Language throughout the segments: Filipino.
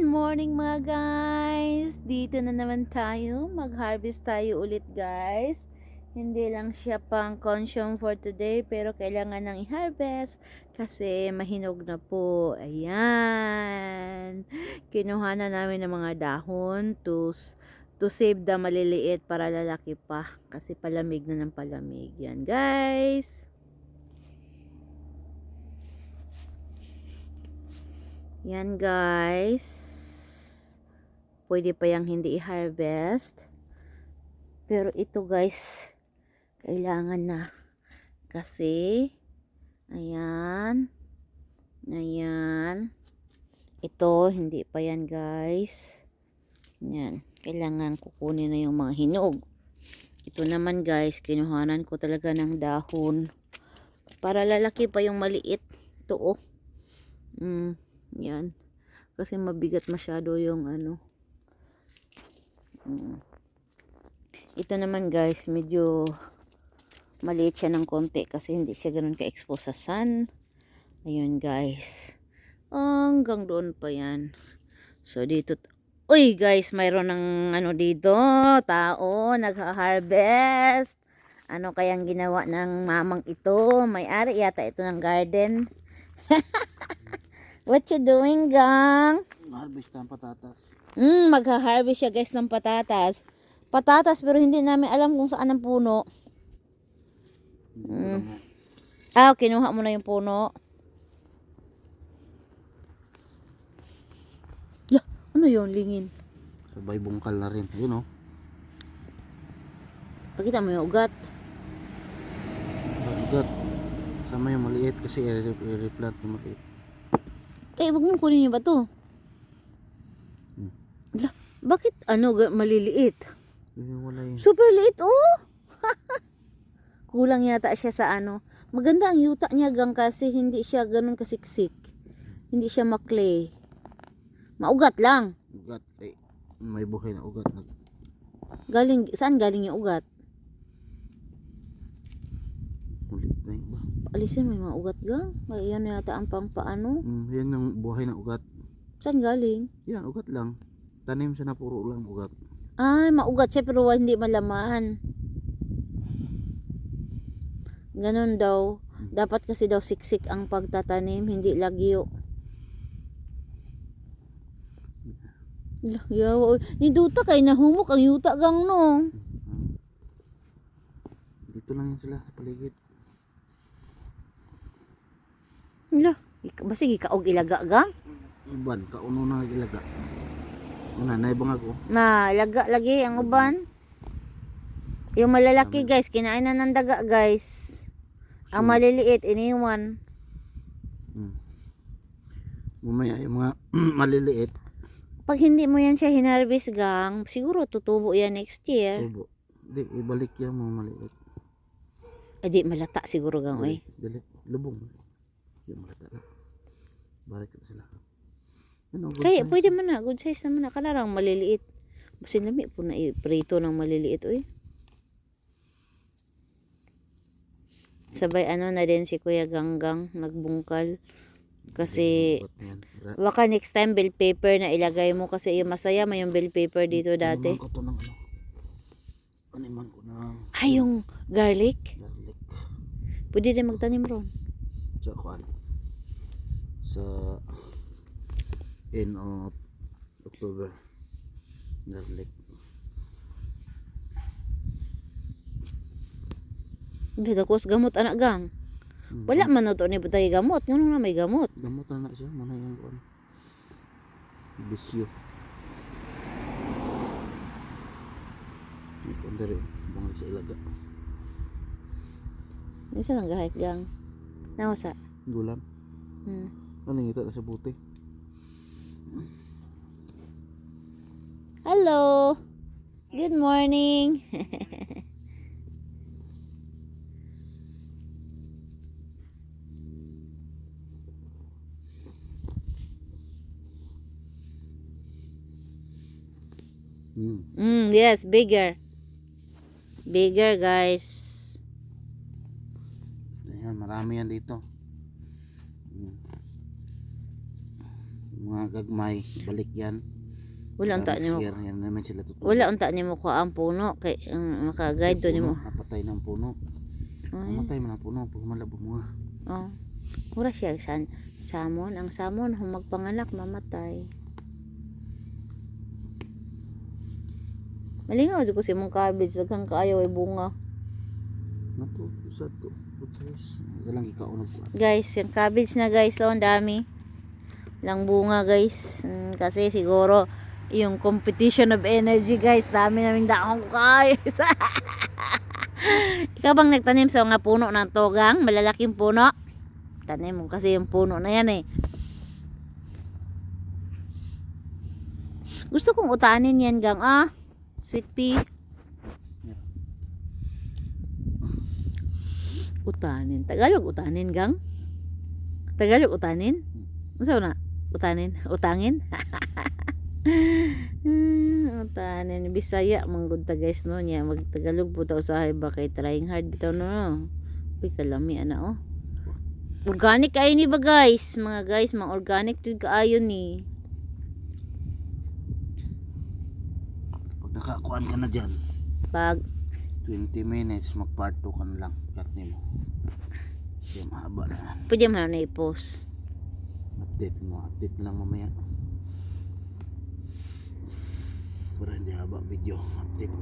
morning mga guys! Dito na naman tayo. Mag-harvest tayo ulit guys. Hindi lang siya pang consume for today pero kailangan nang i-harvest kasi mahinog na po. Ayan. Kinuha na namin ng mga dahon to save the maliliit para lalaki pa kasi palamig na ng palamig. Yan guys. Yan guys. Pwede pa yang hindi i-harvest. Pero ito guys, kailangan na. Kasi, ayan. Ayan. Ito, hindi pa yan guys. Yan. Kailangan kukunin na yung mga hinog. Ito naman guys, kinuhanan ko talaga ng dahon. Para lalaki pa yung maliit. Ito oh. Yan. Kasi mabigat masyado yung ano. Ito naman guys, medyo maliit siya ng konti kasi hindi siya ganoon ka-expose sa sun. Ayun guys. Hanggang doon pa yan. So dito, uy guys, mayroon ng ano dito, tao, nag-harvest. Ano kayang ginawa ng mamang ito? May-ari yata ito ng garden. What you doing, gang? Harvest ng patatas. Magha-harvest siya guys ng patatas. Patatas pero hindi namin alam kung saan ang puno. Kinuha mo na yung puno. Ano yun, lingin? Sabay bungkal na rin. Yun oh. Pakita mo yung ugat. Ugat. Sama yung maliit kasi i-replant yung maliit. Wag mong kunin yung bato. Bakit maliliit? Wala yun. Super liit oh. Kulang yata siya sa ano. Maganda ang yuta niya gang kasi hindi siya ganun kasiksik. Hindi siya maklay. Maugat lang. Ugat. May buhay na ugat. Saan galing yung ugat? Ulit na yun ba? Alisin mo yung mga ugat gang. Yan yata ang paano. Yan yung buhay na ugat. Saan galing? Yan, ugat lang. Tanim siya na puro lang ugat. Ay, maugat siya pero hindi malaman. Ganun daw. Dapat kasi daw siksik ang pagtatanim, hindi lagyo. Yawa. Ni duta kay nahumok ang yuta gang no. Dito lang yan sila sa paligid. Basig ikaog ilaga gang. Uban, kauno na ilaga. Una, naibang ako. Na, ilaga lagi ang uban. Yung malalaki guys, kinain na ng daga guys. Ang maliliit, iniwan. Mamaya yung mga maliliit. Pag hindi mo yan siya hinarvest gang, siguro tutubo yan next year. Tubo. Di, ibalik yan mga maliit. Di malata siguro gang oy. Dali, lubong. Yung malata na. Balik na sila. Kaya pwede man na, good size naman na. Kanarang maliliit. Basta lami po na iprito ng maliliit oy. Sabay na din si Kuya Ganggang nagbungkal. Kasi baka next time bell paper na ilagay mo kasi yung masaya may yung bell paper dito dati. Animan ko to ng ano. Animan ko ng yung garlic. garlic. Pwede din magtanim ron. Sa kuan. Sa end of October. Garlic. Hindi tapos gamot anak gang. Wala man na to ni butay gamot. Ngano na may gamot. Gamot na siya. Mana yung kuan. Bisyo. Ipon dari. Bungag sa ilaga. Isa lang gahit gang. Nawasa. Gulang. Ano ngita na sa buti. Hello. Good morning. Yes, bigger. Bigger, guys. Ayan, marami yan dito. mga gagmay, balik yan. Wala unta Next nimo. year, yan naman sila tutulog. Wala unta nimo ko ang puno kay maka-guide to nimo. Napatay ng puno. Ay, Namatay man ang puno pag malabo mga. oh. Mura siya samon, ang samon humagpanganak mamatay. Malingaw jud ko si mong cabbage daghang kaayo ay bunga. Nato sa to. Putsos. Galang ikaw ko. Guys, yung cabbage na guys, oh, ang dami. Lang bunga guys. Kasi siguro yung competition of energy guys, dami naming daong guys. Ikaw bang nagtanim sa mga puno ng togang? Malalaking puno? Tanim mo kasi yung puno na yan eh. Gusto kong utanin yan gang sweet pea. Utanin. Tagalog utanin gang? Tagalog utanin? Ano na? Utanin? Utangin? Utanin. Bisaya manggod ta guys no niya. Magtagalog po ta usahay ba kay trying hard bitaw no. Uy kalami ana oh. Organic kayo ni ba guys? Mga guys, mga organic jud kaayo ni. Pag nakakuan ka na dyan, Pag 20 minutes, mag part 2 ka na lang. Cut nimo. Kaya mahaba na yan. pwede mo na i-post. Update lang mamaya. Para hindi haba video, update.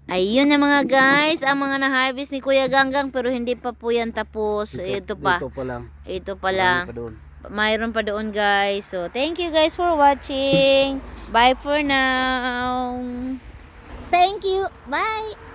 Ayun na mga guys, ang mga na-harvest ni Kuya Ganggang pero hindi pa po yan tapos. Ito pa. Dito pa lang. Ito pa Marami lang. pa doon. Mayroon pa doon guys. So, thank you guys for watching. Bye for now. Thank you. Bye.